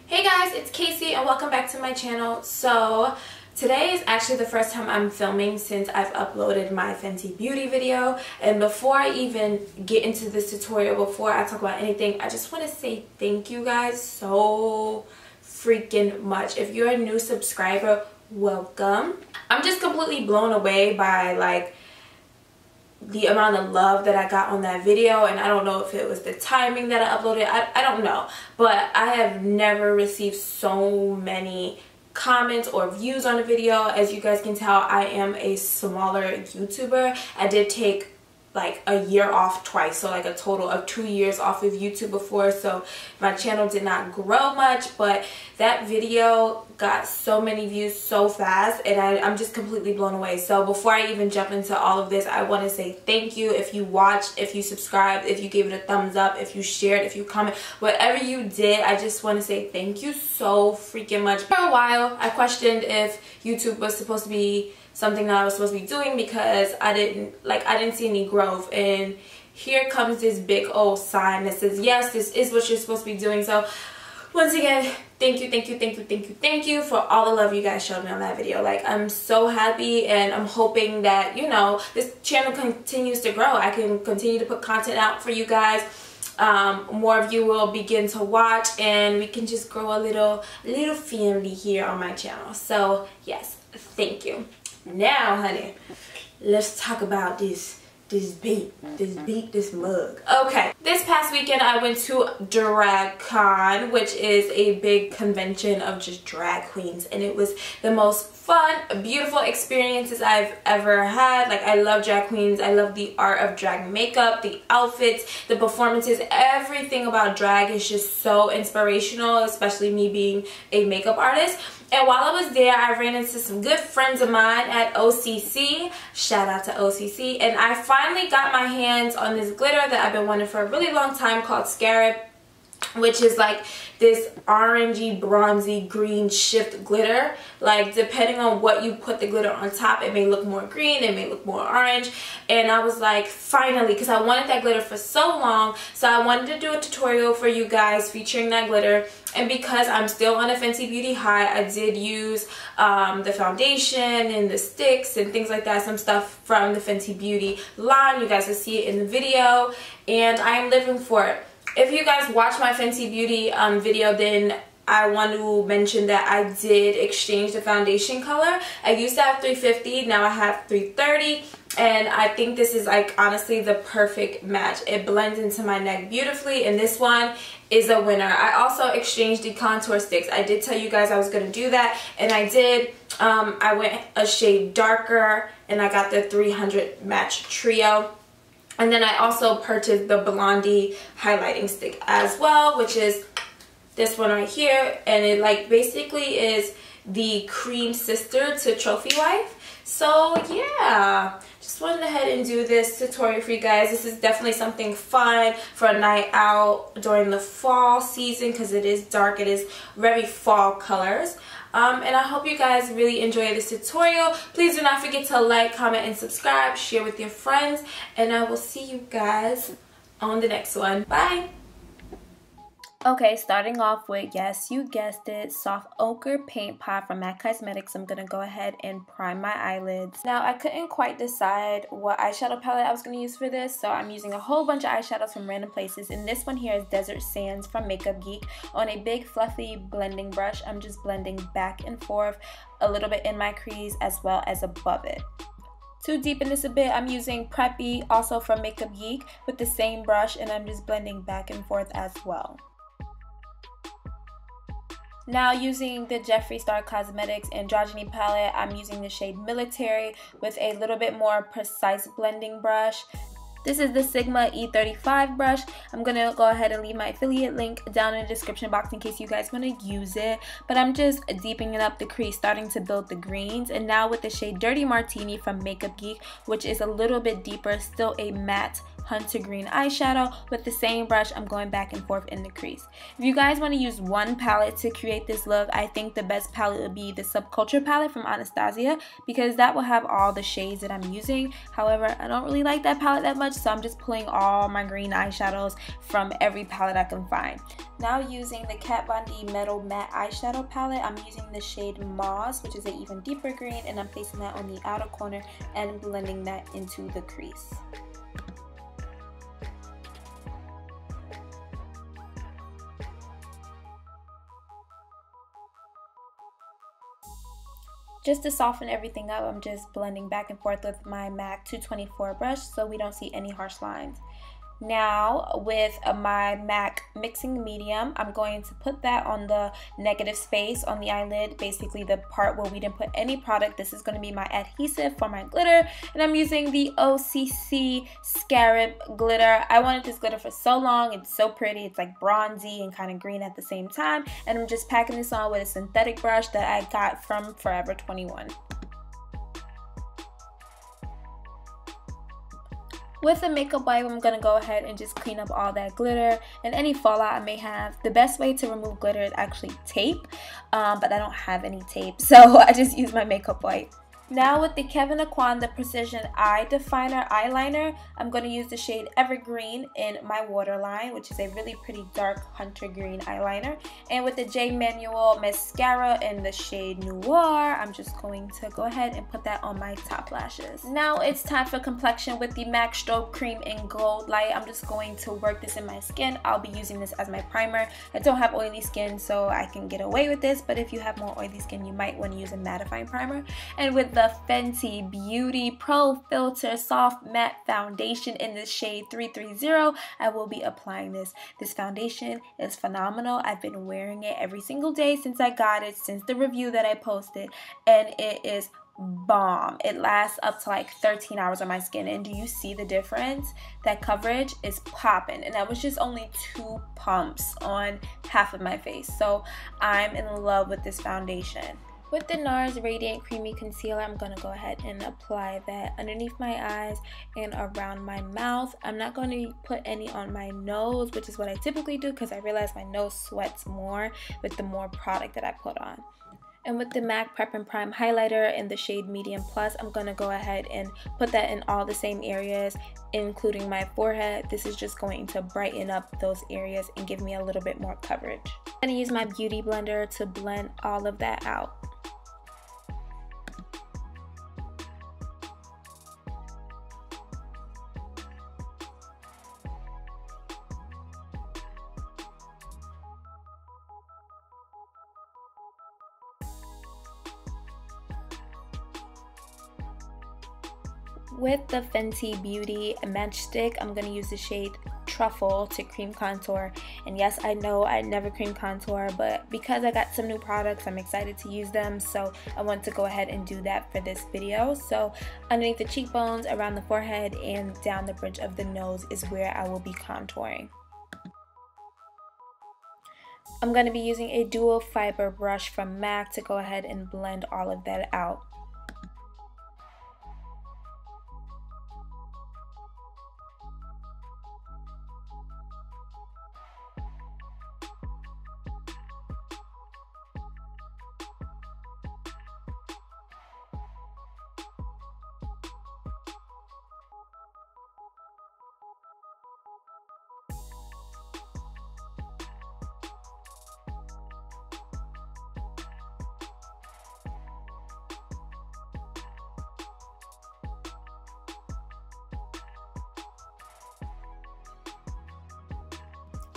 Hey guys, it's Casey and welcome back to my channel. So today is actually the first time I'm filming since I've uploaded my Fenty Beauty video. And before I even get into this tutorial, before I talk about anything, I just want to say thank you guys so freaking much. If you're a new subscriber, welcome. I'm just completely blown away by the amount of love that I got on that video, and I don't know if it was the timing that I uploaded. I don't know, but I have never received so many comments or views on a video. As you guys can tell, I am a smaller YouTuber. I did take like a year off twice, so like a total of 2 years off of YouTube before, so my channel did not grow much, but that video got so many views so fast, and I'm just completely blown away. So before I even jump into all of this, I want to say thank you. If you watched, if you subscribed, if you gave it a thumbs up, if you shared, if you comment, whatever you did, I just want to say thank you so freaking much. For a while I questioned if YouTube was supposed to be something that I was supposed to be doing because I didn't see any growth, and here comes this big old sign that says yes, this is what you're supposed to be doing. So once again, thank you for all the love you guys showed me on that video. Like, I'm so happy, and I'm hoping that, you know, this channel continues to grow. I can continue to put content out for you guys. More of you will begin to watch, and we can just grow a little family here on my channel. So yes, thank you. Now, honey, let's talk about this mug. Okay, this past weekend I went to DragCon, which is a big convention of just drag queens, and it was the most fun, beautiful experiences I've ever had. Like, I love drag queens. I love the art of drag makeup, the outfits, the performances. Everything about drag is just so inspirational, especially me being a makeup artist. And while I was there, I ran into some good friends of mine at OCC. Shout out to OCC. And I finally got my hands on this glitter that I've been wanting for a really long time called Scarab, which is like this orangey, bronzy, green shift glitter. Like, depending on what you put the glitter on top, it may look more green, it may look more orange. And I was like, finally, because I wanted that glitter for so long. So I wanted to do a tutorial for you guys featuring that glitter. And because I'm still on a Fenty Beauty high, I did use the foundation and the sticks and things like that, some stuff from the Fenty Beauty line. You guys will see it in the video, and I am living for it. If you guys watch my Fenty Beauty video, then I want to mention that I did exchange the foundation color. I used to have 350, now I have 330, and I think this is, like, honestly the perfect match. It blends into my neck beautifully, and this one is a winner. I also exchanged the contour sticks. I did tell you guys I was going to do that, and I did. I went a shade darker, and I got the 300 match trio. And then I also purchased the Blondie highlighting stick as well, which is this one right here. And it, like, basically is the cream sister to Trophy Wife. So yeah, just wanted to head and do this tutorial for you guys. This is definitely something fun for a night out during the fall season, because it is dark. It is very fall colors. And I hope you guys really enjoy this tutorial. Please do not forget to like, comment, and subscribe. Share with your friends. And I will see you guys on the next one. Bye! Okay, starting off with, yes, you guessed it, soft ochre paint pot from MAC Cosmetics. I'm going to go ahead and prime my eyelids. Now, I couldn't quite decide what eyeshadow palette I was going to use for this, so I'm using a whole bunch of eyeshadows from random places. And this one here is Desert Sands from Makeup Geek. On a big fluffy blending brush, I'm just blending back and forth a little bit in my crease as well as above it. To deepen this a bit, I'm using Preppy, also from Makeup Geek, with the same brush, and I'm just blending back and forth as well. Now, using the Jeffree Star Cosmetics Androgyny palette, I'm using the shade Military with a little bit more precise blending brush. This is the Sigma E35 brush. I'm going to go ahead and leave my affiliate link down in the description box in case you guys want to use it. But I'm just deepening up the crease, starting to build the greens. And now with the shade Dirty Martini from Makeup Geek, which is a little bit deeper, still a matte hunter green eyeshadow. With the same brush, I'm going back and forth in the crease. If you guys want to use one palette to create this look, I think the best palette would be the Subculture palette from Anastasia, because that will have all the shades that I'm using. However, I don't really like that palette that much, so I'm just pulling all my green eyeshadows from every palette I can find. Now using the Kat Von D Metal Matte Eyeshadow palette, I'm using the shade Moss, which is an even deeper green, and I'm placing that on the outer corner and blending that into the crease. Just to soften everything up, I'm just blending back and forth with my MAC 224 brush so we don't see any harsh lines. Now with my MAC mixing medium, I'm going to put that on the negative space on the eyelid, basically the part where we didn't put any product. This is going to be my adhesive for my glitter, and I'm using the OCC Scarab glitter. I wanted this glitter for so long. It's so pretty. It's like bronzy and kind of green at the same time, and I'm just packing this on with a synthetic brush that I got from Forever 21. With a makeup wipe, I'm going to go ahead and just clean up all that glitter and any fallout I may have. The best way to remove glitter is actually tape, but I don't have any tape, so I just use my makeup wipe. Now with the Kevyn Aucoin, the Precision Eye Definer eyeliner, I'm going to use the shade Evergreen in my waterline, which is a really pretty dark hunter green eyeliner. And with the Manuel mascara in the shade Noir, I'm just going to go ahead and put that on my top lashes. Now it's time for complexion with the MAC Strobe Cream in Gold Light. I'm just going to work this in my skin. I'll be using this as my primer. I don't have oily skin, so I can get away with this, but if you have more oily skin, you might want to use a mattifying primer. And with the Fenty Beauty Pro Filter Soft Matte Foundation in the shade 330, I will be applying this. This foundation is phenomenal. I've been wearing it every single day since I got it, since the review that I posted, and it is bomb. It lasts up to like 13 hours on my skin, and do you see the difference? That coverage is popping, and that was just only 2 pumps on half of my face, so I'm in love with this foundation. With the NARS Radiant Creamy Concealer, I'm going to go ahead and apply that underneath my eyes and around my mouth. I'm not going to put any on my nose, which is what I typically do because I realize my nose sweats more with the more product that I put on. And with the MAC Prep and Prime Highlighter in the shade Medium Plus, I'm going to go ahead and put that in all the same areas, including my forehead. This is just going to brighten up those areas and give me a little bit more coverage. I'm going to use my Beauty Blender to blend all of that out. With the Fenty Beauty Matchstick, I'm going to use the shade Truffle to cream contour. And yes, I know I never cream contour, but because I got some new products, I'm excited to use them, so I want to go ahead and do that for this video. So underneath the cheekbones, around the forehead, and down the bridge of the nose is where I will be contouring. I'm going to be using a dual fiber brush from MAC to go ahead and blend all of that out.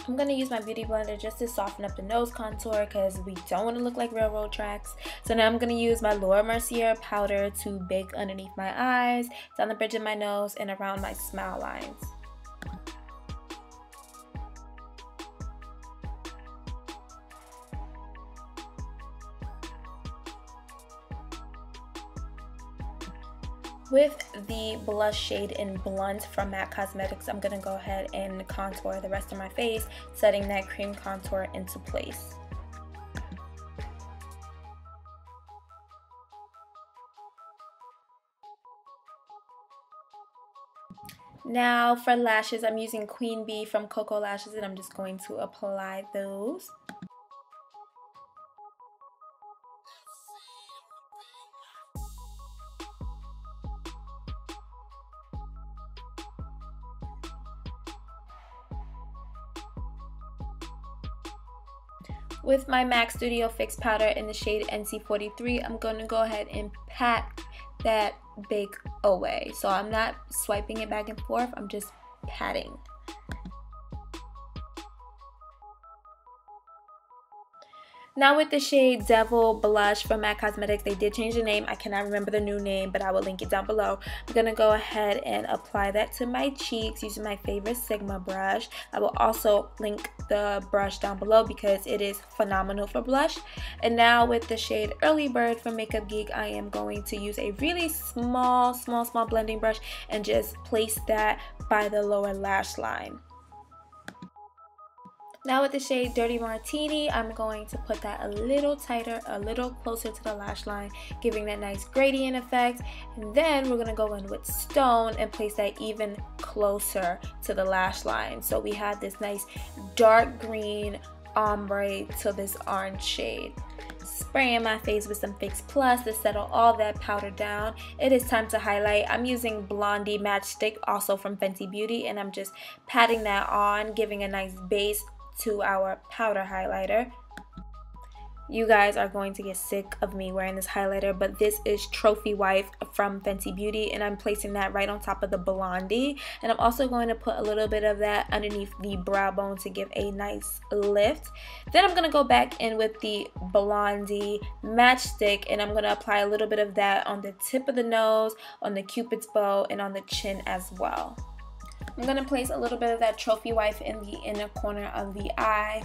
I'm going to use my Beauty Blender just to soften up the nose contour because we don't want to look like railroad tracks. So now I'm going to use my Laura Mercier powder to bake underneath my eyes, down the bridge of my nose, and around my smile lines. With the blush shade in Blunt from MAC Cosmetics, I'm going to go ahead and contour the rest of my face, setting that cream contour into place. Now for lashes, I'm using Queen Bee from Cocoa Lashes, and I'm just going to apply those. With my MAC Studio Fix powder in the shade NC43, I'm going to go ahead and pat that bake away. So I'm not swiping it back and forth, I'm just patting. Now with the shade Devil Blush from MAC Cosmetics, they did change the name. I cannot remember the new name, but I will link it down below. I'm going to go ahead and apply that to my cheeks using my favorite Sigma brush. I will also link the brush down below because it is phenomenal for blush. And now with the shade Early Bird from Makeup Geek, I am going to use a really small blending brush and just place that by the lower lash line. Now with the shade Dirty Martini, I'm going to put that a little tighter, a little closer to the lash line, giving that nice gradient effect. And then we're going to go in with Stone and place that even closer to the lash line. So we have this nice dark green ombre to this orange shade. Spraying my face with some Fix Plus to settle all that powder down. It is time to highlight. I'm using Blondie Matchstick, also from Fenty Beauty, and I'm just patting that on, giving a nice base to our powder highlighter. You guys are going to get sick of me wearing this highlighter, but this is Trophy Wife from Fenty Beauty, and I'm placing that right on top of the Blondie. And I'm also going to put a little bit of that underneath the brow bone to give a nice lift. Then I'm going to go back in with the Blondie Matchstick, and I'm going to apply a little bit of that on the tip of the nose, on the Cupid's bow, and on the chin as well. I'm going to place a little bit of that Trophy Wife in the inner corner of the eye.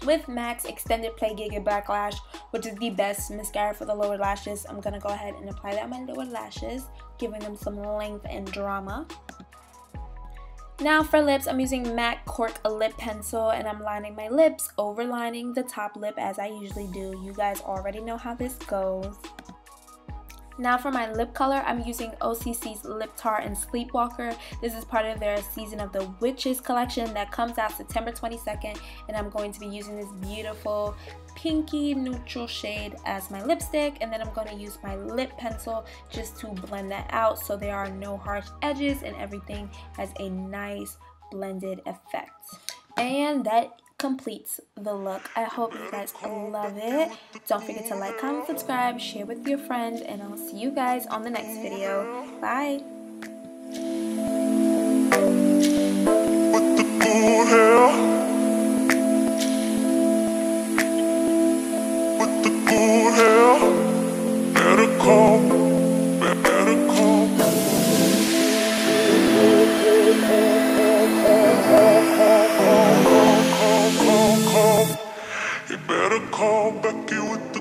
With MAC's Extended Play Giga Black Lash, which is the best mascara for the lower lashes, I'm going to go ahead and apply that on my lower lashes, giving them some length and drama. Now for lips, I'm using MAC Cork Lip Pencil, and I'm lining my lips, overlining the top lip as I usually do. You guys already know how this goes. Now for my lip color, I'm using OCC's Lip Tart and Sleepwalker. This is part of their Season of the Witches collection that comes out September 22nd, and I'm going to be using this beautiful pinky neutral shade as my lipstick, and then I'm going to use my lip pencil just to blend that out so there are no harsh edges and everything has a nice blended effect. And that completes the look. I hope you guys love it. Don't forget to like, comment, subscribe, share with your friends, and I'll see you guys on the next video. Bye. With the cool hair. With the cool hair. Better call. You better call Becky with